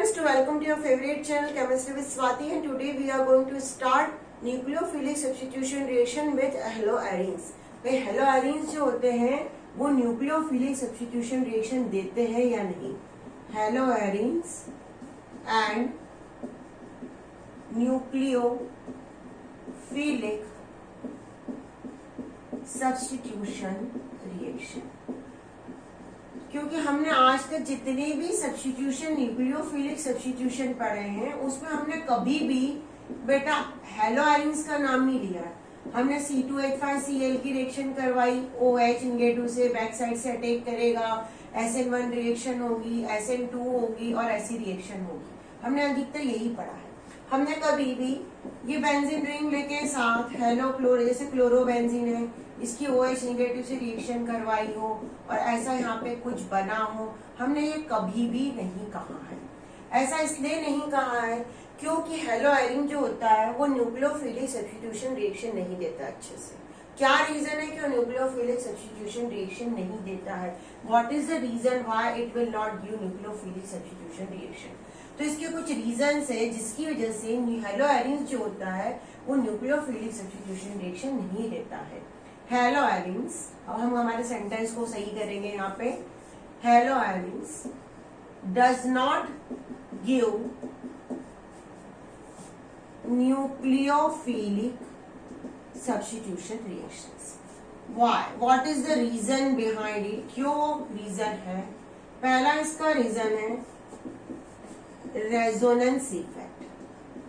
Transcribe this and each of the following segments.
students, to welcome to your favorite channel Chemistry with Swati, and today we are going to start nucleophilic substitution reaction with haloarenes। भाई haloarenes जो होते हैं वो nucleophilic substitution reaction देते हैं या नहीं? haloarenes and nucleophilic substitution reaction, क्योंकि हमने आज तक जितने भी सब्स्टिट्यूशन न्यूक्लियोफिलिक सब्स्टिट्यूशन पढ़े हैं उसमें हमने कभी भी बेटा हेलोआरीन्स का नाम नहीं लिया है। हमने C2H5Cl की रिएक्शन करवाई, OH नेगेटिव से बैक साइड से अटैक करेगा, SN1 रिएक्शन होगी, SN2 होगी और ऐसी रिएक्शन होगी। हमने अधिकतर यही पढ़ा है। हमने कभी भी ये बेंजीन रिंग लेके साथ हेलो क्लोरो, जैसे क्लोरोबेंजीन है, इसकी OH नेगेटिव से रिएक्शन करवाई हो और ऐसा यहाँ पे कुछ बना हो, हमने ये कभी भी नहीं कहा है। ऐसा इसलिए नहीं कहा है क्योंकि हेलोआरीन जो होता है वो न्यूक्लियोफिलिक सब्स्टिट्यूशन रिएक्शन नहीं देता अच्छे से। क्या रीजन है कि वो न्यूक्लियोफिलिक सब्स्टिट्यूशन रिएक्शन नहीं देता है? What is the reason why it will not give nucleophilic substitution reaction? तो इसके कुछ रीजंस है जिसकी वजह से हेलोआरीन जो होता है वो न्यूक्लियोफिलिक सब्स्टिट्यूशन रिएक्शन नहीं देता है। हेलोआरीन्स, अब हम हमारे सेंटेंस को सही करेंगे यहाँ पे। Haloarenes does not give nucleophilic substitution reactions. Why? What is the reason behind it? क्यों रीजन है? पहला इसका रीजन है resonance effect.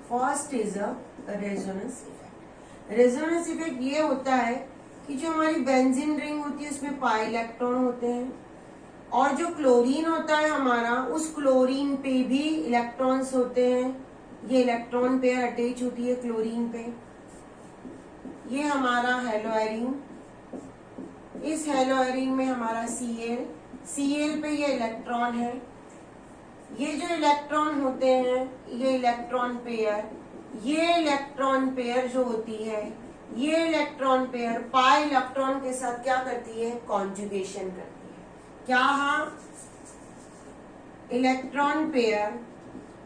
First is a resonance effect. Resonance effect ये होता है कि जो हमारी बेंजीन रिंग होती है उसमें पाई इलेक्ट्रॉन होते हैं और जो क्लोरीन होता है हमारा, उस क्लोरीन पे भी इलेक्ट्रॉन्स होते हैं। ये इलेक्ट्रॉन पेयर अटैच होती है क्लोरीन पे। ये हमारा हेलोआरीन, इस हेलोआरीन में हमारा Cl पे ये इलेक्ट्रॉन है। ये जो इलेक्ट्रॉन होते हैं, ये इलेक्ट्रॉन पेयर जो होती है, ये इलेक्ट्रॉन पेयर पाई इलेक्ट्रॉन के साथ क्या करती है? कॉन्जुगेशन करती है। क्या? हाँ, electron pair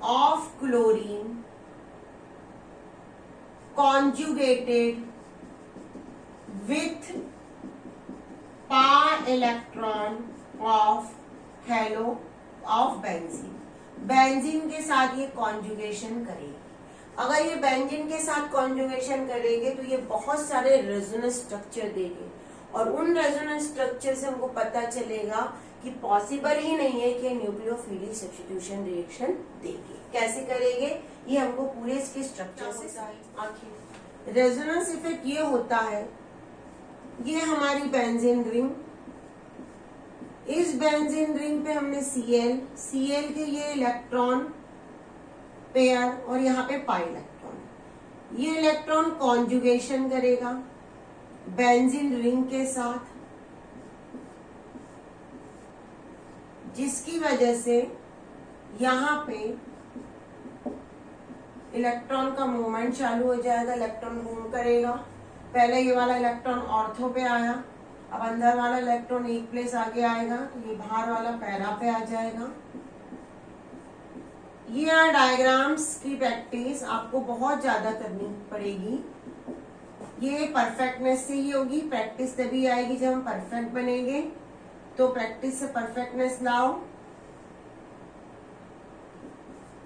of chlorine conjugated with pi electron of benzene. Benzene के साथ ये कॉन्जुगेशन करेगी। अगर ये बेंजीन के साथ कॉन्जुगेशन करेंगे तो ये बहुत सारे रेजोनेंस स्ट्रक्चर देंगे और उन रेजोनेंस स्ट्रक्चर से हमको पता चलेगा कि पॉसिबल ही नहीं है कि न्यूक्लियोफिलिक सब्स्टिट्यूशन रिएक्शन देगी। कैसे करेंगे ये हमको पूरे इसके स्ट्रक्चर से आखिर रेजोनेंस इफेक्ट ये होता है। ये हमारी बेंजीन रिंग, इस बेंजीन रिंग पे हमने Cl के ये इलेक्ट्रॉन पेयर और यहाँ पे पाई इलेक्ट्रॉन। ये इलेक्ट्रॉन कॉन्जुगेशन करेगा बेंजीन रिंग के साथ, जिसकी वजह से यहाँ पे इलेक्ट्रॉन का मूवमेंट चालू हो जाएगा। इलेक्ट्रॉन मूव करेगा। पहले ये वाला इलेक्ट्रॉन ऑर्थो पे आया, अब अंदर वाला इलेक्ट्रॉन एक प्लेस आगे आएगा तो ये बाहर वाला पैरा पे आ जाएगा। ये डायग्राम्स की प्रैक्टिस आपको बहुत ज्यादा करनी पड़ेगी। ये परफेक्टनेस से ही होगी। प्रैक्टिस तभी आएगी जब हम परफेक्ट बनेंगे। तो प्रैक्टिस से परफेक्टनेस लाओ।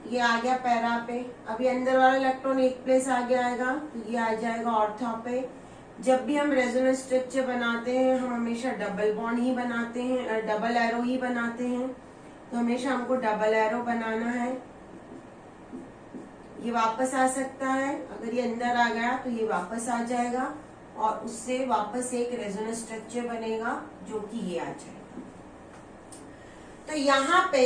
ये आ गया पैरा पे, अभी अंदर वाला इलेक्ट्रॉन एक प्लेस आगे आएगा तो ये आ जाएगा ऑर्थो पे। जब भी हम रेजोनेंस स्ट्रक्चर बनाते हैं हम हमेशा डबल बॉन्ड ही बनाते हैं, डबल एरो ही बनाते हैं। तो हमेशा हमको डबल एरो बनाना है। ये वापस आ सकता है, अगर ये अंदर आ गया तो ये वापस आ जाएगा और उससे वापस एक रेजोनेंस स्ट्रक्चर बनेगा जो कि ये आ जाएगा। तो यहाँ पे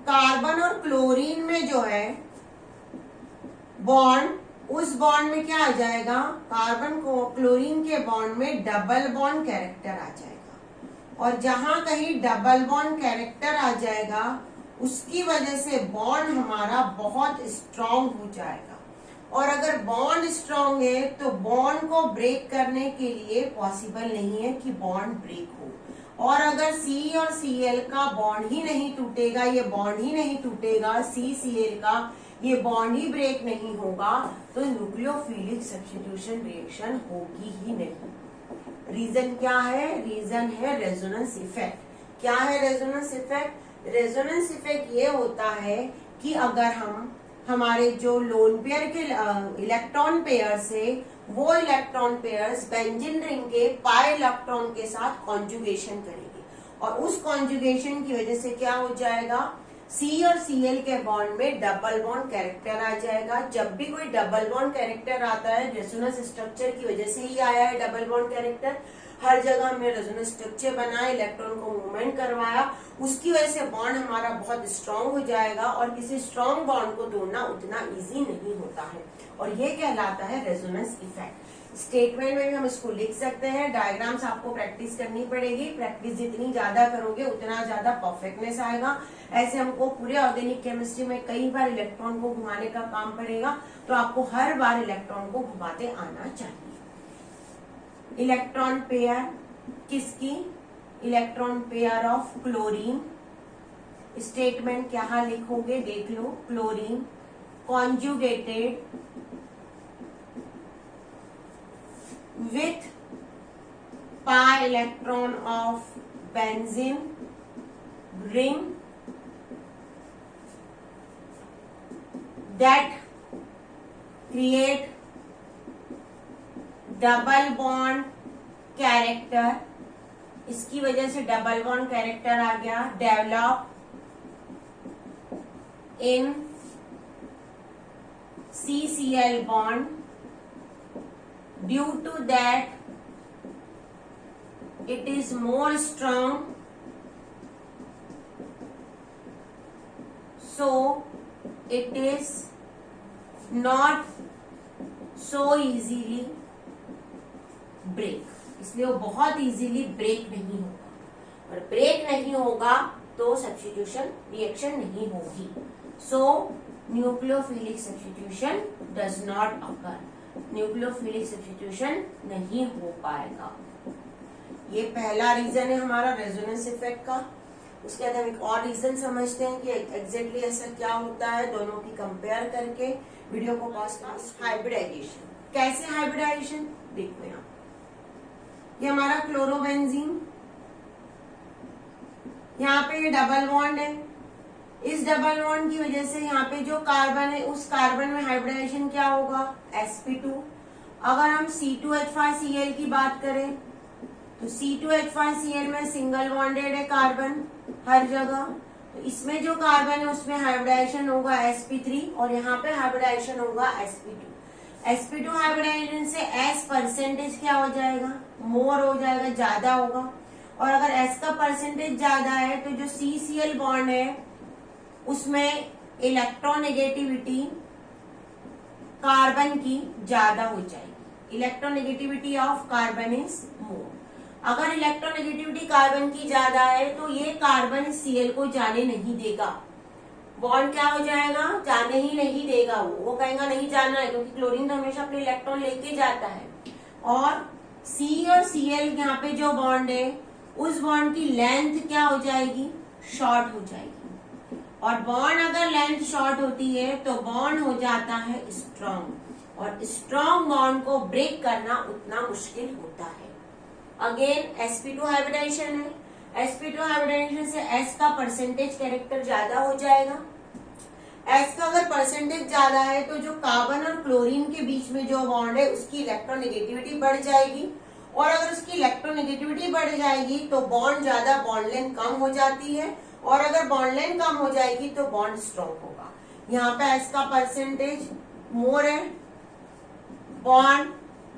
कार्बन और क्लोरीन में जो है बॉन्ड, उस बॉन्ड में क्या आ जाएगा? कार्बन को क्लोरीन के बॉन्ड में डबल बॉन्ड कैरेक्टर आ जाएगा और जहां कहीं डबल बॉन्ड कैरेक्टर आ जाएगा उसकी वजह से बॉन्ड हमारा बहुत स्ट्रांग हो जाएगा। और अगर बॉन्ड स्ट्रांग है तो बॉन्ड को ब्रेक करने के लिए पॉसिबल नहीं है कि बॉन्ड ब्रेक हो। और अगर C और Cl का बॉन्ड ही नहीं टूटेगा, ये बॉन्ड ही नहीं टूटेगा, CCl का ये बॉन्ड ही ब्रेक नहीं होगा, तो न्यूक्लियोफिलिक सब्स्टिट्यूशन रिएक्शन होगी ही नहीं। रीजन क्या है? रीजन है रेजोनेंस इफेक्ट। क्या है रेजोनेंस इफेक्ट? रेजोनेंस इफेक्ट ये होता है कि अगर हम हमारे जो लोन पेयर के इलेक्ट्रॉन पेयर से वो इलेक्ट्रॉन पेयर्स बेंजीन रिंग के पाई इलेक्ट्रॉन के साथ कॉन्जुगेशन करेंगे और उस कॉन्जुगेशन की वजह से क्या हो जाएगा, C और Cl के बॉन्ड में डबल बॉन्ड कैरेक्टर आ जाएगा। जब भी कोई डबल बॉन्ड कैरेक्टर आता है, रेजोनेंस स्ट्रक्चर की वजह से ही आया है डबल बॉन्ड कैरेक्टर। हर जगह हमने रेजोनेंस स्ट्रक्चर बनाया, इलेक्ट्रॉन को मूवमेंट करवाया, उसकी वजह से बॉन्ड हमारा बहुत स्ट्रांग हो जाएगा और किसी स्ट्रांग बॉन्ड को तोड़ना उतना इजी नहीं होता है और ये कहलाता है रेजोनेंस इफेक्ट। स्टेटमेंट में भी हम इसको लिख सकते हैं। डायग्राम्स आपको प्रैक्टिस करनी पड़ेगी। प्रैक्टिस जितनी ज्यादा करोगे उतना ज्यादा परफेक्टनेस आएगा। ऐसे हमको पूरे ऑर्गेनिक केमिस्ट्री में कई बार इलेक्ट्रॉन को घुमाने का काम पड़ेगा, तो आपको हर बार इलेक्ट्रॉन को घुमाते आना चाहिए। इलेक्ट्रॉन पेयर किसकी? Electron pair of chlorine. Statement क्या लिखोगे देख लो। Chlorine conjugated with pi electron of benzene ring that create double bond character. इसकी वजह से डबल बॉन्ड कैरेक्टर आ गया। Develop in CCl bond, due to that it is more strong, so it is not so easily break। इसलिए वो बहुत easily break नहीं होगा और ब्रेक नहीं होगा तो सब्स्टिट्यूशन रिएक्शन नहीं होगी। So nucleophilic substitution does not occur. Nucleophilic substitution नहीं हो पाएगा। ये पहला रीजन है हमारा रेजोनेंस इफेक्ट का। उसके बाद हम एक और रीजन समझते हैं कि एग्जैक्टली ऐसा क्या होता है, दोनों की कंपेयर करके। वीडियो को पॉज कर। हाइब्रिडाइजेशन। कैसे हाइब्रिडाइजेशन देखो यहाँ, ये हमारा क्लोरोबेंजीन, यहाँ पे ये डबल बॉन्ड है। इस डबल बॉन्ड की वजह से यहाँ पे जो कार्बन है उस कार्बन में हाइब्रिडाइजेशन क्या होगा, sp2। अगर हम C2H5Cl की बात करें तो C2H5Cl में सिंगल बॉन्डेड है कार्बन हर जगह, तो इसमें जो कार्बन है उसमें हाइब्रिडाइजेशन होगा sp3 और यहाँ पे हाइब्रिडाइजेशन होगा sp2। sp2 हाइब्रिडाइजेशन से S परसेंटेज क्या हो जाएगा, मोर हो जाएगा, ज्यादा होगा। और अगर S का परसेंटेज ज्यादा है तो जो CCl बॉन्ड है उसमें इलेक्ट्रोनेगेटिविटी कार्बन की ज्यादा हो जाएगी। Electronegativity of carbon is more. अगर इलेक्ट्रोनेगेटिविटी कार्बन की ज्यादा है तो ये कार्बन Cl को जाने नहीं देगा। बॉन्ड क्या हो जाएगा, जाने ही नहीं देगा। वो कहेगा नहीं जाना है, क्योंकि क्लोरीन तो हमेशा अपने इलेक्ट्रॉन लेके जाता है। और C और Cl यहाँ पे जो बॉन्ड है उस बॉन्ड की लेंथ क्या हो जाएगी, शॉर्ट हो जाएगी। और बॉन्ड अगर लेंथ शॉर्ट होती है तो बॉन्ड हो जाता है स्ट्रॉन्ग, और स्ट्रॉन्ग बॉन्ड को ब्रेक करना उतना मुश्किल होता है। अगेन sp2 हाइब्रिडाइजेशन है। sp2 हाइब्रिडाइजेशन से S का परसेंटेज कैरेक्टर ज्यादा हो जाएगा। S का अगर परसेंटेज ज्यादा है तो जो कार्बन और क्लोरीन के बीच में जो बॉन्ड है उसकी इलेक्ट्रोनेगेटिविटी बढ़ जाएगी, और अगर उसकी इलेक्ट्रोनेगेटिविटी बढ़ जाएगी तो बॉन्ड ज्यादा, बॉन्ड लेंथ कम हो जाती है, और अगर बॉन्ड लेंथ कम हो जाएगी तो बॉन्ड स्ट्रॉन्ग होगा। यहाँ पे S का परसेंटेज मोर है, बॉन्ड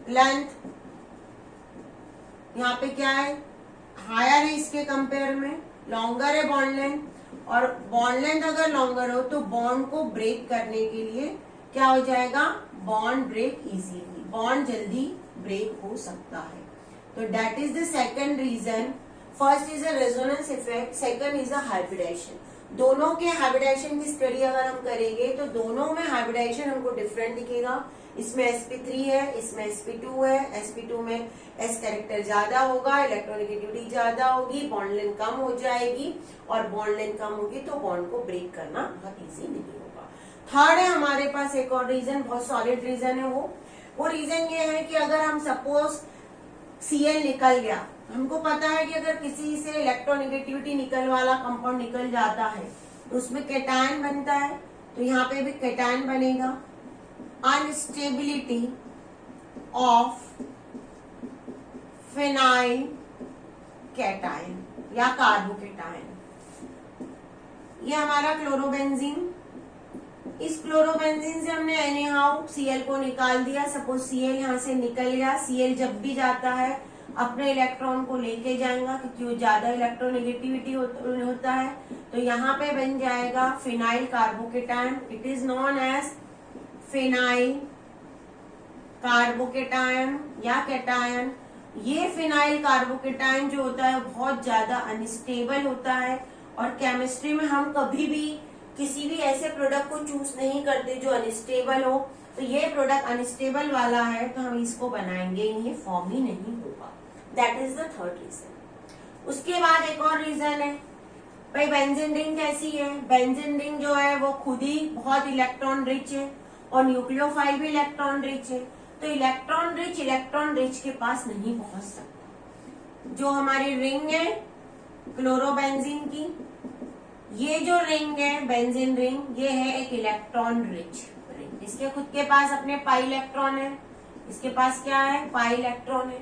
लेंथ यहाँ पे क्या है, हायर है इसके कंपेयर में, लॉन्गर है बॉन्ड लेंथ। और बॉन्ड लेंथ अगर लॉन्गर हो तो बॉन्ड को ब्रेक करने के लिए क्या हो जाएगा, बॉन्ड ब्रेक इजीली, बॉन्ड जल्दी ब्रेक हो सकता है। तो that is the second reason. First is a resonance effect, second is a hybridization. दोनों के हाइब्रिडाइजेशन की स्टडी अगर हम करेंगे तो दोनों में हाइब्रिडाइजेशन हमको डिफरेंट दिखेगा। इसमें sp3 है, इसमें sp2 है। sp2 में s कैरेक्टर ज्यादा होगा, इलेक्ट्रोनेगेटिविटी ज्यादा होगी, बॉन्ड लेंथ कम हो जाएगी, और बॉन्ड लेंथ कम होगी तो बॉन्ड को ब्रेक करना बहुत इजी नहीं होगा। थर्ड है हमारे पास एक और रीजन, बहुत सॉलिड रीजन है। वो रीजन ये है कि अगर हम सपोज Cl निकल गया, हमको पता है कि अगर किसी से इलेक्ट्रोनेगेटिविटी निकल वाला कंपाउंड निकल जाता है तो उसमें कैटायन बनता है, तो यहाँ पे भी कैटायन बनेगा। अनस्टेबिलिटी ऑफ फिनाइल कैटायन या कार्बोकेटायन, ये हमारा क्लोरोबेंजीन। इस क्लोरोबेंजीन से हमने एनीहाउ Cl को निकाल दिया। सपोज Cl यहाँ से निकल गया, Cl जब भी जाता है अपने इलेक्ट्रॉन को लेके जाएगा क्योंकि वो ज्यादा इलेक्ट्रोनेगेटिविटी होता है, तो यहाँ पे बन जाएगा phenyl carbocation. It is known as phenyl carbocation या कैटायन। ये फिनाइल कार्बोकेटायन जो होता है बहुत ज्यादा अनस्टेबल होता है, और केमिस्ट्री में हम कभी भी किसी भी ऐसे प्रोडक्ट को चूज नहीं करते जो अनस्टेबल हो। तो ये प्रोडक्ट अनस्टेबल वाला है तो हम इसको बनाएंगे, ये फॉर्म ही नहीं होगा। That is the third reason. उसके बाद एक और रीजन है भाई, बेंजीन रिंग कैसी है। बेंजीन रिंग जो है वो खुद ही बहुत इलेक्ट्रॉन रिच है और न्यूक्लियोफाइल भी इलेक्ट्रॉन रिच है, तो इलेक्ट्रॉन रिच के पास नहीं पहुंच सकता। जो हमारी रिंग है क्लोरोबेंजीन की, ये जो रिंग है बेंजीन रिंग, ये है एक इलेक्ट्रॉन रिच रिंग। इसके खुद के पास अपने पाई इलेक्ट्रॉन है, इसके पास क्या है, पाई इलेक्ट्रॉन है।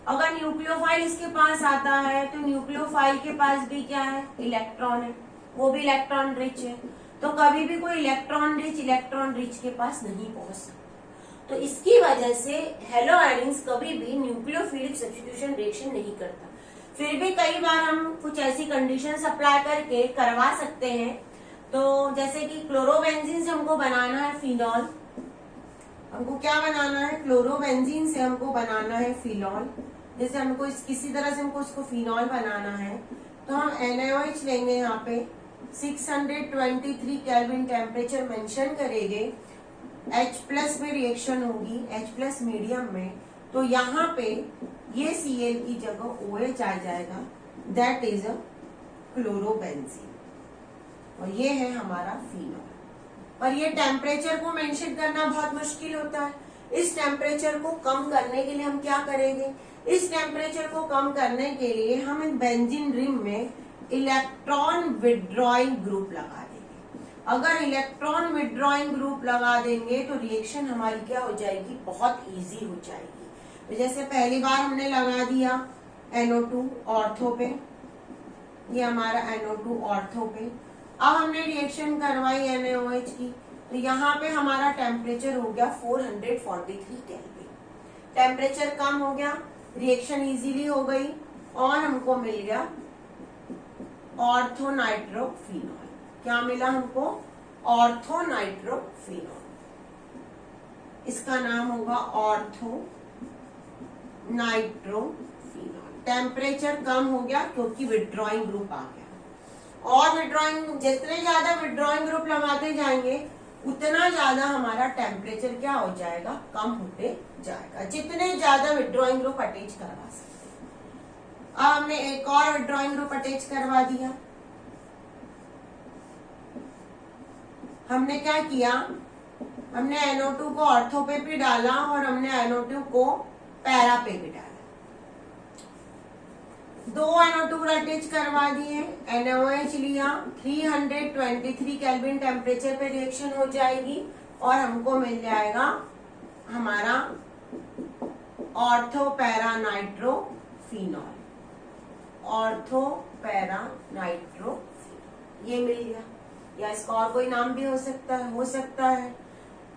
अगर न्यूक्लियोफाइल इसके पास आता है तो न्यूक्लियोफाइल के पास भी क्या है, इलेक्ट्रॉन है, वो भी इलेक्ट्रॉन रिच है। तो कभी भी कोई इलेक्ट्रॉन रिच के पास नहीं पहुंच सकता। तो इसकी वजह से हेलोआइडिन्स कभी भी न्यूक्लियोफिलिक सब्स्टिट्यूशन रिएक्शन नहीं करता। फिर भी कई बार हम कुछ ऐसी कंडीशन अप्लाई करके करवा सकते हैं। तो जैसे कि क्लोरोबेंजीन से हमको बनाना है फिनॉल, हमको क्या बनाना है, क्लोरोबेंजीन से हमको बनाना है फिनॉल। जैसे हमको किसी तरह से हमको इसको फिनॉल बनाना है तो हम NaOH लेंगे, यहाँ पे 623 केल्विन टेम्परेचर मेंशन करेंगे। H+ में रिएक्शन होगी, H+ मीडियम में, तो यहाँ पे ये Cl की जगह OH आ जाएगा, दैट इज अ क्लोरोबेंजीन, और ये है हमारा फिनॉल। और ये टेम्परेचर को मेंशन करना बहुत मुश्किल होता है। इस टेम्परेचर को कम करने के लिए हम क्या करेंगे, इस टेम्परेचर को कम करने के लिए हम इन बेंजीन रिंग में इलेक्ट्रॉन विड्रॉइंग ग्रुप लगा देंगे। अगर इलेक्ट्रॉन विड्रॉइंग ग्रुप लगा देंगे तो रिएक्शन हमारी क्या हो जाएगी, बहुत इजी हो जाएगी। तो जैसे पहली बार हमने लगा दिया NO2 ऑर्थो पे, ये हमारा NO2 ऑर्थो पे। अब हमने रिएक्शन करवाई NaOH की, तो यहाँ पे हमारा टेम्परेचर हो गया 443 केल्विन। टेम्परेचर कम हो गया, रिएक्शन इजीली हो गई, और हमको मिल गया ऑर्थोनाइट्रोफिनॉल। क्या मिला हमको, ऑर्थोनाइट्रोफिनॉल। इसका नाम होगा ऑर्थोनाइट्रोफिनॉल। टेम्परेचर कम हो गया क्योंकि विड्रॉइंग ग्रुप आ गया, और विड्रॉइंग, जितने ज्यादा विड्रॉइंग ग्रुप लगाते जाएंगे उतना ज्यादा हमारा टेम्परेचर क्या हो जाएगा, कम होते जाएगा, जितने ज्यादा विड्रॉइंग ग्रुप अटैच करवा सकते हैं। अब हमने एक और विड्रॉइंग ग्रुप अटैच करवा दिया। हमने क्या किया, हमने NO2 को ऑर्थो पे भी डाला और हमने NO2 को पैरा पे भी डाला। दो NO2 अटैच करवा दिए, NaOH लिया, 323 केल्विन टेम्परेचर पे रिएक्शन हो जाएगी और हमको मिल जाएगा हमारा ortho para nitrophenol. Ortho para nitrophenol ये मिल गया, या इसका और कोई नाम भी हो सकता है,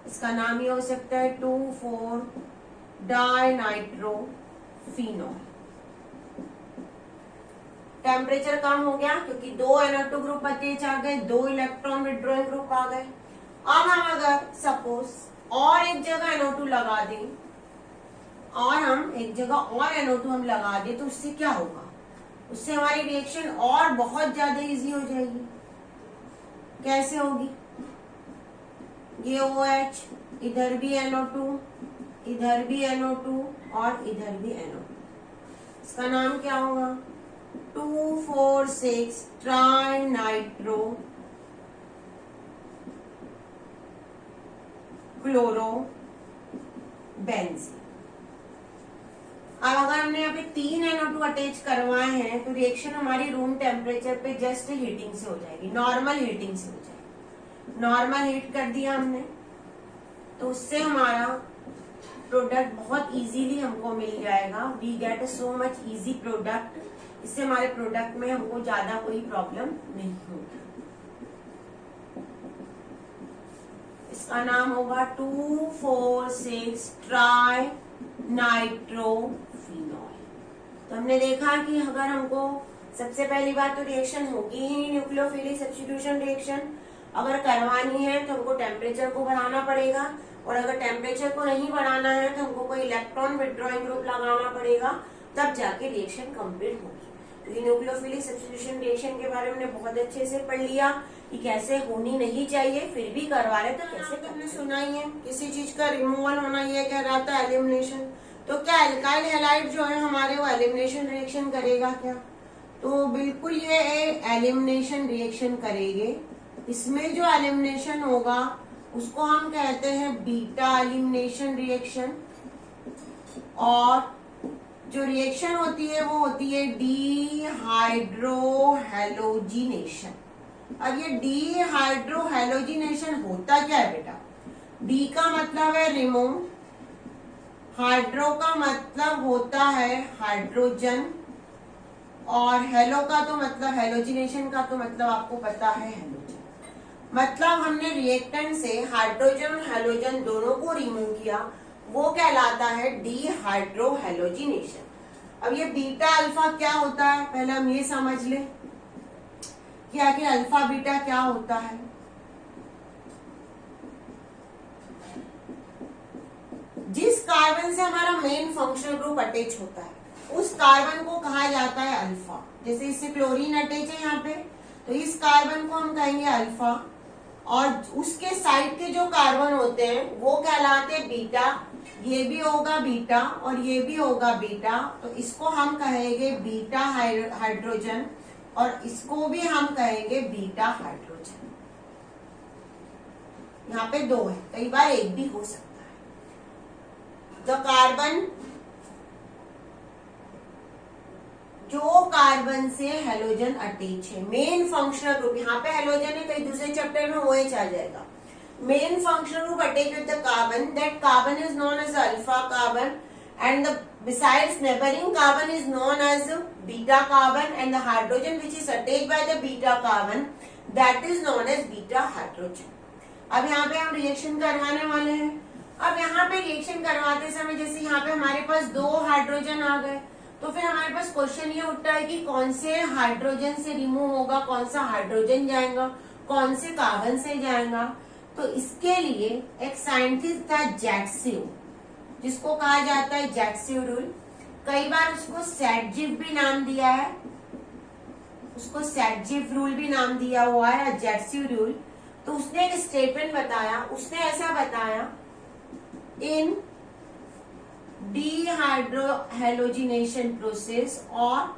इसका नाम ये हो सकता है 2,4 डाइनाइट्रोफिनॉल। टेम्परेचर कम हो गया क्योंकि दो NO2 ग्रुप अटैच आ गए, दो इलेक्ट्रॉन विड्रॉइंग ग्रुप आ गए। अब हम अगर सपोज और एक जगह NO2 लगा दें, और हम एक जगह और NO2 हम लगा दें, तो उससे क्या होगा, उससे हमारी रिएक्शन और बहुत ज्यादा इजी हो जाएगी। कैसे होगी, ये OH, इधर भी NO2, इधर भी NO2 और इधर भी NO2। इसका नाम क्या होगा, 2,4,6 ट्राई नाइट्रो क्लोरो बेंजीन। अब अगर हमने यहाँ पे 3 NO2 अटैच करवाए हैं तो रिएक्शन हमारी रूम टेम्परेचर पे जस्ट हीटिंग से हो जाएगी, नॉर्मल हीटिंग से हो जाएगी। नॉर्मल हीट कर दिया हमने तो उससे हमारा प्रोडक्ट बहुत इजीली हमको मिल जाएगा। We get so much easy product, इससे हमारे प्रोडक्ट में हमको ज्यादा कोई प्रॉब्लम नहीं होगी। इसका नाम होगा 2,4,6 ट्राई नाइट्रोफिनॉल। तो हमने देखा कि अगर हमको सबसे पहली बात तो रिएक्शन होगी ही न्यूक्लियोफिलिक सब्स्टिट्यूशन रिएक्शन, अगर करवानी है तो हमको टेम्परेचर को बढ़ाना पड़ेगा, और अगर टेम्परेचर को नहीं बढ़ाना है तो हमको कोई इलेक्ट्रॉन विथड्रॉइंग ग्रुप लगाना पड़ेगा, तब जाके रिएक्शन कंप्लीट होगी। क्योंकि न्यूक्लियोफिलिक सब्स्टिट्यूशन रिएक्शन के बारे में हमने बहुत अच्छे से पढ़ लिया कि कैसे होनी नहीं चाहिए, फिर भी करवा रहे तो कैसे। हमने सुना ही है किसी चीज का रिमूवल होना, ये कह रहा था एलिमिनेशन। तो क्या एल्काइल हैलाइड जो है हमारे वो एलिमिनेशन रिएक्शन करेगा क्या, तो बिल्कुल ये एलिमिनेशन रिएक्शन करेंगे। इसमें जो एलिमिनेशन होगा उसको हम कहते हैं बीटा एलिमिनेशन रिएक्शन, और जो रिएक्शन होती है वो होती है डीहाइड्रोहैलोजिनेशन। अब ये डीहाइड्रोहैलोजिनेशन होता क्या है बेटा, डी का मतलब है रिमूव, हाइड्रो का मतलब होता है हाइड्रोजन, और हेलो का तो मतलब हैलोजिनेशन का तो मतलब आपको पता है हैलोजन। मतलब हमने रिएक्टेंट से हाइड्रोजन और हैलोजन दोनों को रिमूव किया, वो कहलाता है डीहाइड्रोहैलोजिनेशन। अब ये बीटा अल्फा क्या होता है, पहले हम ये समझ ले कि आखिर अल्फा बीटा क्या होता है। जिस कार्बन से हमारा मेन फंक्शनल ग्रुप अटैच होता है उस कार्बन को कहा जाता है अल्फा। जैसे इससे क्लोरीन अटैच है यहाँ पे, तो इस कार्बन को हम कहेंगे अल्फा, और उसके साइड के जो कार्बन होते हैं वो कहलाते हैं बीटा। ये भी होगा बीटा और ये भी होगा बीटा, तो इसको हम कहेंगे बीटा हाइड्रोजन, और इसको भी हम कहेंगे बीटा हाइड्रोजन। यहाँ पे दो है, कई बार एक भी हो सकता है। द कार्बन, जो कार्बन से हेलोजन अटैच है, मेन फंक्शनल ग्रुप, यहाँ पे हेलोजन है, कई दूसरे चैप्टर में OH आ जाएगा। Main functional group attach with the carbon, that carbon is known as alpha carbon, and the besides neighboring carbon is known as beta carbon, and the hydrogen which is attached by the beta carbon that is known as beta hydrogen. अब यहाँ पे हम reaction करवाने वाले हैं। अब यहाँ पे रिएक्शन करवाते समय जैसे यहाँ पे हमारे पास 2 हाइड्रोजन आ गए, तो फिर हमारे पास क्वेश्चन ये उठता है कि कौन से हाइड्रोजन से रिमूव होगा, कौन सा हाइड्रोजन जाएगा, कौन से कार्बन से जाएगा। तो इसके लिए एक साइंटिस्ट था जैक्सिव, जिसको कहा जाता है जैक्सिव रूल। कई बार उसको सैडजिव भी नाम दिया है, उसको सैडजिव रूल भी नाम दिया हुआ है, जैक्सिव रूल। तो उसने एक स्टेटमेंट बताया, उसने ऐसा बताया, इन डीहाइड्रोहैलोजिनेशन प्रोसेस, और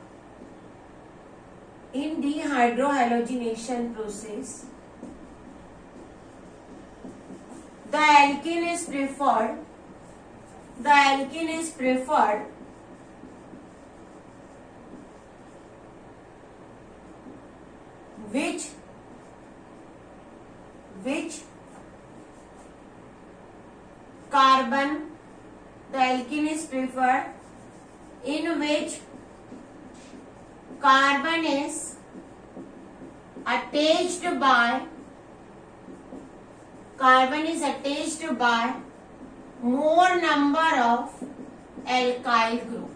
इन डीहाइड्रोहैलोजिनेशन process the alkene is preferred which carbon, the alkene is preferred in which carbon is attached by more number of alkyl group.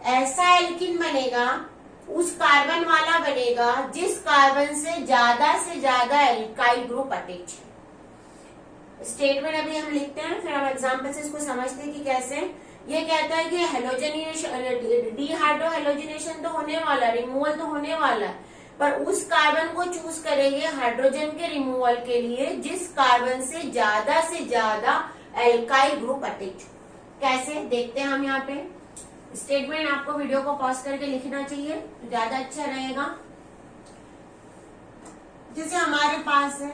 ऐसा एल्किन बनेगा, उस कार्बन वाला बनेगा जिस कार्बन से ज्यादा एल्काइल ग्रुप अटैच है। स्टेटमेंट अभी हम लिखते हैं, फिर हम एग्जांपल से इसको समझते हैं कि कैसे। ये कहता है कि हेलोजनेशन, डीहाइड्रोहैलोजिनेशन तो होने वाला, रिमूवल तो होने वाला है, पर उस कार्बन को चूज करेंगे हाइड्रोजन के रिमूवल के लिए जिस कार्बन से ज्यादा एल्काइल ग्रुप अटैच हो। कैसे देखते हैं हम यहाँ पे। स्टेटमेंट आपको वीडियो को पॉज करके लिखना चाहिए तो ज्यादा अच्छा रहेगा। जैसे हमारे पास है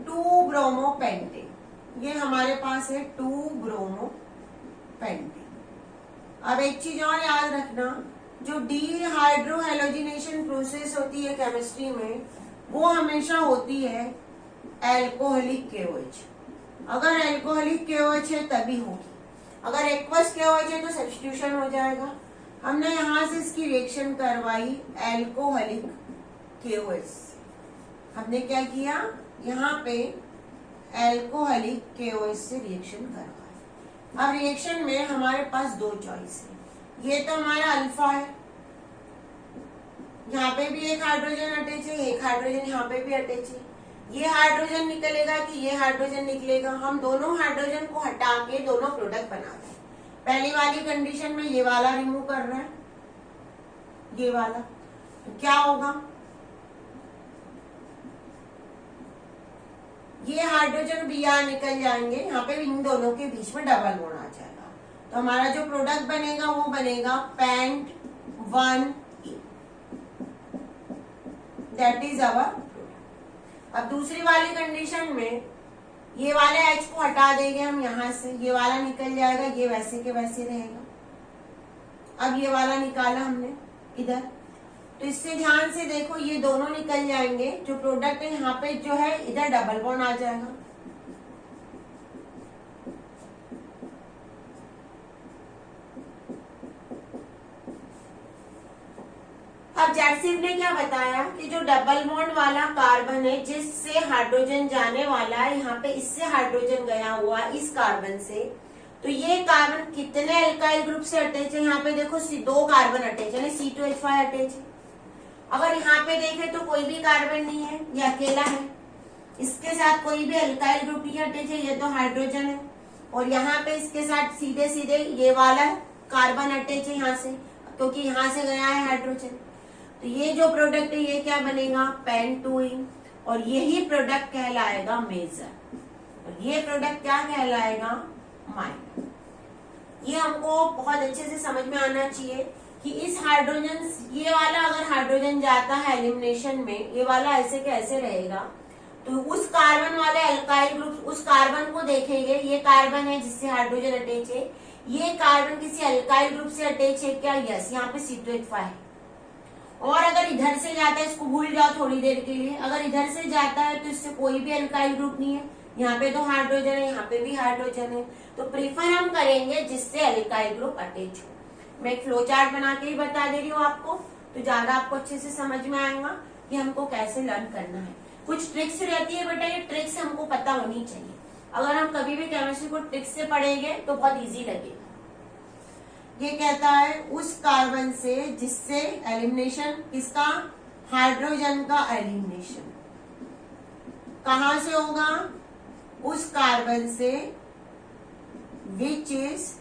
2-ब्रोमोपेंटेन, ये हमारे पास है 2-ब्रोमोपेंटेन। अब एक चीज और याद रखना, जो डीहाइड्रोहेलोजिनेशन प्रोसेस होती है केमिस्ट्री में, वो हमेशा होती है एल्कोहलिक KOH। अगर एल्कोहलिक KOH है तभी होगी, अगर एक्वस KOH है तो सब्स्टिट्यूशन हो जाएगा। हमने यहां से इसकी रिएक्शन करवाई एल्कोहलिक KOH। हमने क्या किया, यहाँ पे एल्कोहलिक KOH से रिएक्शन करवाया। अब रिएक्शन में हमारे पास दो चॉइस है, ये तो हमारा अल्फा है, यहाँ पे भी एक हाइड्रोजन अटैच है, एक हाइड्रोजन यहाँ पे भी अटैच है। ये हाइड्रोजन निकलेगा कि ये हाइड्रोजन निकलेगा, हम दोनों हाइड्रोजन को हटा के दोनों प्रोडक्ट बनाते हैं। पहली वाली कंडीशन में ये वाला रिमूव कर रहा है, ये वाला, तो क्या होगा, ये हाइड्रोजन भी यहाँ निकल जाएंगे, यहाँ पे इन दोनों के बीच में डबल बॉन्ड आ जाएगा। तो हमारा जो प्रोडक्ट बनेगा वो बनेगा pent 1E, that is our product. अब दूसरी वाली कंडीशन में ये वाले H को हटा देंगे हम यहाँ से, ये वाला निकल जाएगा, ये वैसे के वैसे रहेगा। अब ये वाला निकाला हमने इधर, तो इससे ध्यान से देखो ये दोनों निकल जाएंगे, जो प्रोडक्ट है यहाँ पे जो है इधर डबल बॉन्ड आ जाएगा। अब जैक्सिव ने क्या बताया कि जो डबल बॉन्ड वाला कार्बन है जिससे हाइड्रोजन जाने वाला है, यहाँ पे इससे हाइड्रोजन गया हुआ इस कार्बन से, तो ये कार्बन कितने एल्काइल ग्रुप से अटैच है, यहाँ पे देखो दो कार्बन अटैच है, C2H5 अटैच है। अगर यहाँ पे देखें तो कोई भी कार्बन नहीं है, ये अकेला है, इसके साथ कोई भी एल्काइल ग्रुप नहीं अटैच है, ये तो हाइड्रोजन है। और यहाँ पे इसके साथ सीधे सीधे ये वाला कार्बन अटैच है यहाँ से, क्योंकि यहाँ से गया है हाइड्रोजन। तो ये जो प्रोडक्ट है ये क्या बनेगा, पेंट2E, और यही प्रोडक्ट कहलाएगा मेजर, और ये प्रोडक्ट क्या कहलाएगा, माइनर। ये हमको बहुत अच्छे से समझ में आना चाहिए कि इस हाइड्रोजन, ये वाला अगर हाइड्रोजन जाता है एलिमिनेशन में, ये वाला ऐसे के ऐसे रहेगा, तो उस कार्बन वाले एल्काइल ग्रुप उस कार्बन को देखेंगे, ये कार्बन है जिससे हाइड्रोजन अटैच है, ये कार्बन किसी एल्काइल ग्रुप से अटैच है क्या, यस, यहाँ पे C2H5 है। और अगर इधर से जाता है, इसको भूल जाओ थोड़ी देर के लिए, अगर इधर से जाता है तो इससे कोई भी एल्काइल ग्रुप नहीं है, यहाँ पे तो हाइड्रोजन है, यहाँ पे भी हाइड्रोजन है, तो प्रीफर हम करेंगे जिससे एल्काइल ग्रुप अटैच हो। मैं एक फ्लो चार्ट बना के ही बता दे रही हूँ आपको, तो ज्यादा आपको अच्छे से समझ में आएगा कि हमको कैसे लर्न करना है। कुछ ट्रिक्स रहती है बेटा, ये ट्रिक्स हमको पता होनी चाहिए। अगर हम कभी भी केमिस्ट्री को ट्रिक्स से पढ़ेंगे तो बहुत इजी लगेगा। ये कहता है उस कार्बन से जिससे एलिमिनेशन, किसका, हाइड्रोजन का एलिमिनेशन कहां से होगा, उस कार्बन से which is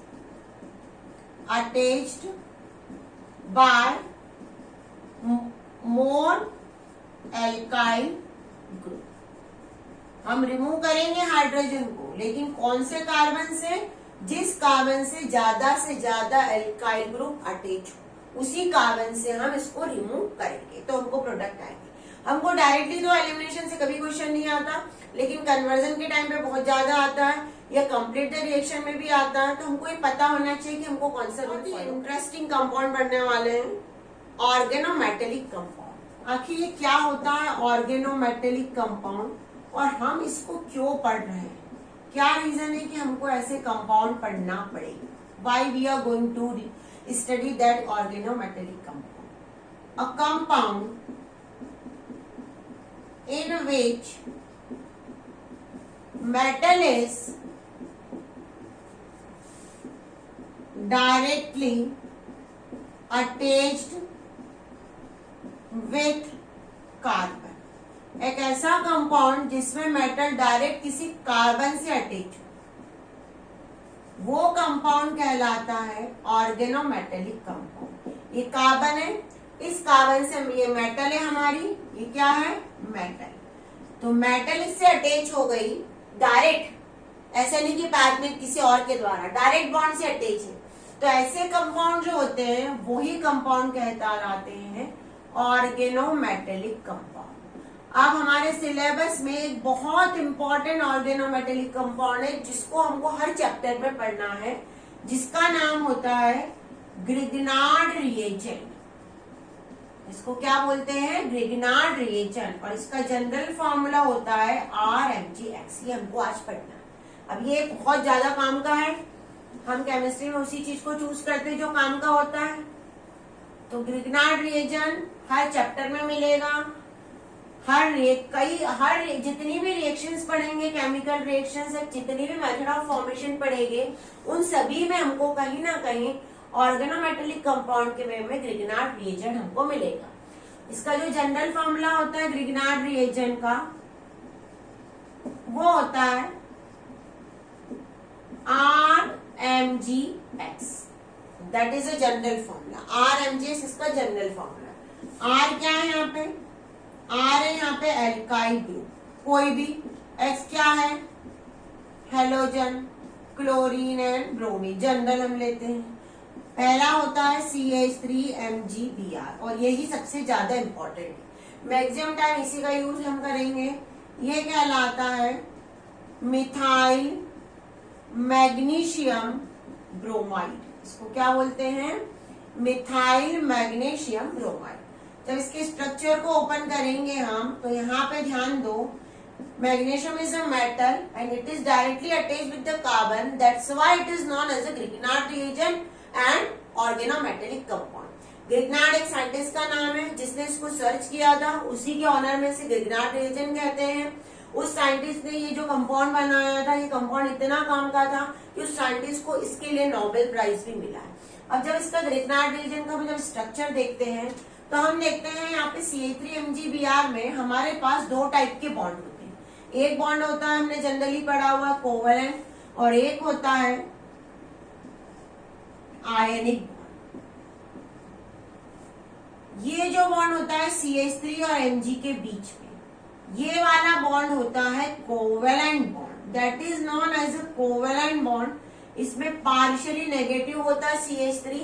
attached bye more alkyl group. हम रिमूव करेंगे हाइड्रोजन को, लेकिन कौन से कार्बन से, जिस कार्बन से ज्यादा एल्काइल ग्रुप अटैच हो, उसी कार्बन से हम इसको रिमूव करेंगे तो हमको प्रोडक्ट आएंगे। हमको डायरेक्टली तो एलिमिनेशन से कभी क्वेश्चन नहीं आता, लेकिन कन्वर्जन के टाइम पे बहुत ज्यादा आता है, या कंप्लीट द रिएक्शन में भी आता है। तो हमको ये पता होना चाहिए कि हमको कौन सा इंटरेस्टिंग कंपाउंड बनने वाले हैं, ऑर्गेनोमेटेलिक कंपाउंड। आखिर ये क्या होता है ऑर्गेनोमेटेलिक कंपाउंड, और हम इसको क्यों पढ़ रहे हैं, क्या रीजन है कि हमको ऐसे कंपाउंड पढ़ना पड़ेगा, why we are going to study that organometallic compound. A compound in which metal is directly attached with carbon। एक ऐसा कंपाउंड जिसमें मेटल डायरेक्ट किसी कार्बन से अटैच हो, वो कंपाउंड कहलाता है ऑर्गेनोमेटेलिक कंपाउंड। ये कार्बन है, इस कार्बन से ये मेटल है हमारी, ये क्या है मेटल। तो मेटल इससे अटैच हो गई डायरेक्ट, ऐसा नहीं कि बाद में किसी और के द्वारा, डायरेक्ट बॉन्ड से अटैच है। तो ऐसे कंपाउंड जो होते हैं वही कंपाउंड कहलाते हैं ऑर्गेनोमेटेलिक कंपाउंड। अब हमारे सिलेबस में एक बहुत इंपॉर्टेंट ऑर्गेनोमेटेलिक कंपाउंड है जिसको हमको हर चैप्टर में पढ़ना है, जिसका नाम होता है ग्रिग्नार्ड रिएजेंट। इसको क्या बोलते हैं ग्रिग्नार्ड रिएजेंट, और इसका जनरल फॉर्मूला होता है RMgX। ये हमको आज पढ़ना है। अब ये बहुत ज्यादा काम का है, हम केमिस्ट्री में उसी चीज को चूज करते हैं जो काम का होता है। तो ग्रिग्नार्ड रिएजेंट हर चैप्टर में मिलेगा, हर जितनी भी रिएक्शंस पढ़ेंगे, केमिकल रिएक्शंस, जितनी भी मेथड ऑफ फॉर्मेशन पढ़ेंगे, उन सभी में हमको कहीं ना कहीं ऑर्गेनोमेटेलिक कंपाउंड के वे में ग्रिग्नार्ड रिएजेंट हमको मिलेगा। इसका जो जनरल फॉर्मूला होता है ग्रिग्नार्ड रिएजेंट का, वो होता है RMgX। That is a general formula. RMgX इसका जनरल फॉर्मूला। R क्या है यहाँ पे, R है यहाँ पे एल्काइल ग्रुप कोई भी, X क्या है halogen, chlorine and bromine, general हम लेते हैं। पहला होता है CH3MgBr, और यही सबसे ज्यादा इंपॉर्टेंट है, मैक्सिमम टाइम इसी का यूज हम करेंगे। ये कहलाता है मिथाइल मैग्नीशियम ब्रोमाइड। इसको क्या बोलते हैं मिथाइल मैग्नीशियम ब्रोमाइड। जब इसके स्ट्रक्चर को ओपन करेंगे हम, तो यहाँ पे ध्यान दो, magnesium is a metal and it is directly attached with the carbon, that's why it is known as a Grignard reagent and organometallic compound। Grignard एक साइंटिस्ट का नाम है जिसने इसको सर्च किया था, उसी के ऑनर में से Grignard reagent कहते हैं। उस साइंटिस्ट ने ये जो कंपाउंड बनाया था, ये कंपाउंड इतना काम का था कि उस साइंटिस्ट को इसके लिए नोबेल प्राइज भी मिला है। अब जब इसका Grignard reagent का जब स्ट्रक्चर देखते हैं, तो हम देखते हैं यहाँ पे CH3MgBr में हमारे पास दो टाइप के बॉन्ड होते हैं। एक बॉन्ड होता है हमने जनरली पढ़ा हुआ कोवेलेंट, और एक होता है आयनिक बॉन्ड। ये जो बॉन्ड होता है CH3 और Mg के बीच में, ये वाला बॉन्ड होता है covalent bond, that is known as a covalent bond. इसमें पार्शियली नेगेटिव होता है CH3,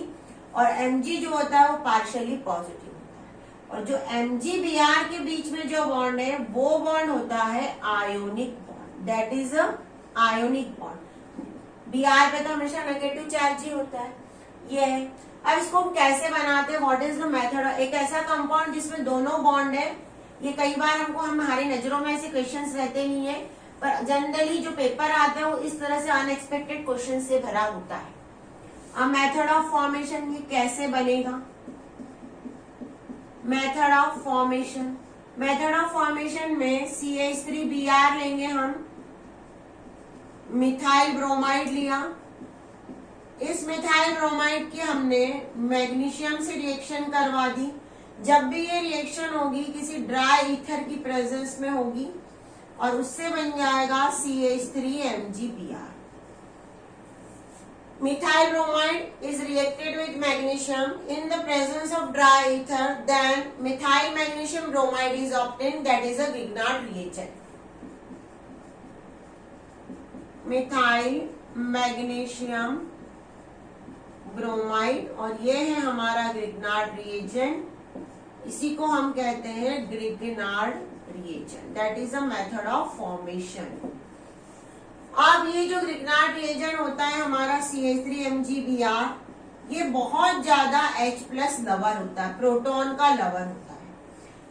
और Mg जो होता है वो पार्शियली पॉजिटिव होता है। और जो MgBr के बीच में जो बॉन्ड है वो बॉन्ड होता है ionic bond, that is a ionic bond. Br पे तो हमेशा नेगेटिव चार्ज ही होता है। ये है। अब इसको हम कैसे बनाते हैं, व्हाट इज द मेथड। एक ऐसा कंपाउंड जिसमें दोनों बॉन्ड है, ये कई बार हमको हमारी नजरों में ऐसे क्वेश्चंस रहते नहीं है, पर जनरली जो पेपर आता है वो इस तरह से अनएक्सपेक्टेड क्वेश्चन से भरा होता है। अब मेथड ऑफ फॉर्मेशन ये कैसे बनेगा, method of formation, method of formation में CH3Br लेंगे हम, मिथाइल ब्रोमाइड लिया, इस मिथाइल ब्रोमाइड की हमने मैग्नीशियम से रिएक्शन करवा दी। जब भी ये रिएक्शन होगी किसी ड्राई ईथर की प्रेजेंस में होगी, और उससे बन जाएगा CH3MgBr। Methyl bromide is reacted with magnesium in the presence of dry ether, then methyl magnesium bromide is obtained, that is a Grignard reagent। methyl magnesium bromide, और ये है हमारा Grignard reagent, इसी को हम कहते हैं Grignard reagent, that is a method of formation। अब ये जो Grignard reagent होता है हमारा CH3MgBr, ये बहुत ज्यादा H+ लवर होता है, प्रोटॉन का लवर होता है।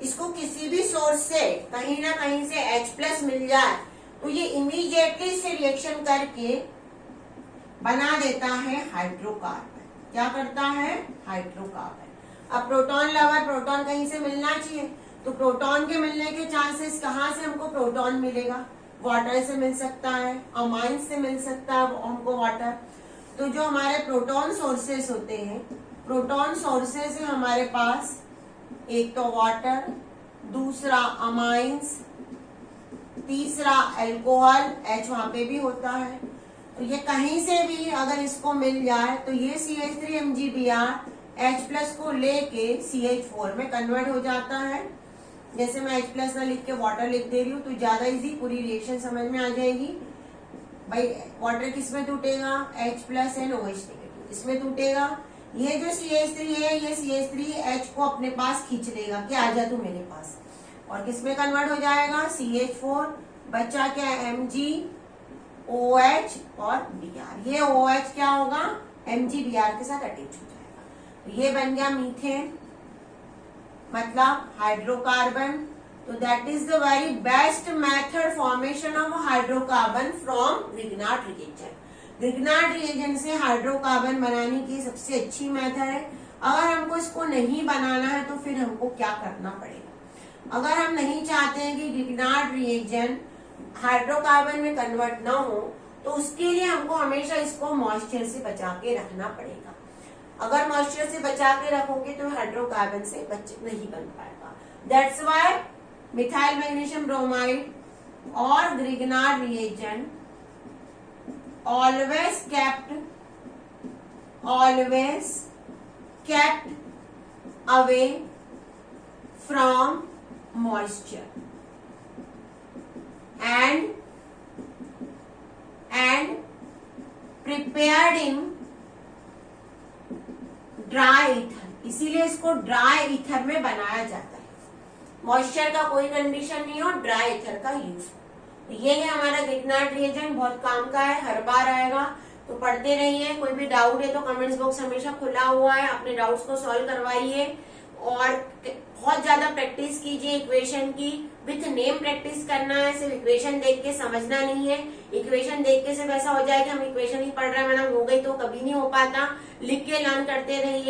इसको किसी भी सोर्स से कहीं ना कहीं से H+ मिल जाए तो ये इमीडिएटली से रिएक्शन करके बना देता है हाइड्रोकार्बन। क्या करता है हाइड्रोकार्बन। अब प्रोटॉन लवर, प्रोटॉन कहीं से मिलना चाहिए, तो प्रोटॉन के मिलने के चांसेस, कहाँ से हमको प्रोटॉन मिलेगा, वाटर से मिल सकता है, अमाइन से मिल सकता है हमको वाटर। तो जो हमारे प्रोटॉन सोर्सेस होते हैं, प्रोटॉन सोर्सेस है हमारे पास, एक तो वाटर, दूसरा अमाइंस, तीसरा अल्कोहल, H वहां पे भी होता है। तो ये कहीं से भी अगर इसको मिल जाए तो ये CH3 MgBr H+ को लेके CH4 में कन्वर्ट हो जाता है। जैसे मैं H+ ना लिख के वाटर लिख दे रही हूँ तो ज्यादा इजी पूरी रिएक्शन समझ में आ जाएगी। भाई वाटर किस में टूटेगा, H+ एंड OH नेगेटिव, इसमें टूटेगा। ये जो CH3 है ये CH3H को अपने पास खींच लेगा कि आजा तू मेरे पास, और किस में कन्वर्ट हो जाएगा, CH4, बचा क्या, Mg, OH और Br। ये OH क्या होगा, MgBr के साथ अटैच हो जाएगा। तो ये बन गया मीथेन, मतलब हाइड्रोकार्बन। तो that is the very best method formation of hydrocarbon from Grignard reagent. Grignard reagent से हाइड्रोकार्बन बनाने की सबसे अच्छी मेथड है। अगर हमको इसको नहीं बनाना है तो फिर हमको क्या करना पड़ेगा, अगर हम नहीं चाहते हैं कि ग्रिग्नार्ड रिएजेंट हाइड्रोकार्बन में कन्वर्ट ना हो तो उसके लिए हमको हमेशा इसको मॉइस्चर से बचा के रखना पड़ेगा। अगर मॉइस्चर से बचा के रखोगे तो हाइड्रोकार्बन से नहीं बन पाएगा। That's why methyl magnesium bromide और Grignard reagent always kept away from moisture and prepared in dry ether. इसीलिए इसको ड्राई ईथर में बनाया जाता है। मॉइस्चर का कोई कंडीशन नहीं हो, ड्राई ईथर का यूज। तो ये है हमारा ग्रिग्नार्ड रिएजेंट, बहुत काम का है, हर बार आएगा तो पढ़ते रहिए। कोई भी डाउट है तो कमेंट्स बॉक्स हमेशा खुला हुआ है, अपने डाउट्स को सॉल्व करवाइए और बहुत ज्यादा प्रैक्टिस कीजिए इक्वेशन की। विथ नेम प्रैक्टिस करना है, सिर्फ इक्वेशन देख के समझना नहीं है। इक्वेशन देख के सिर्फ ऐसा हो जाए कि हम इक्वेशन ही पढ़ रहे हैं मैडम हो गई, तो कभी नहीं हो पाता। लिख के लर्न करते रहिए।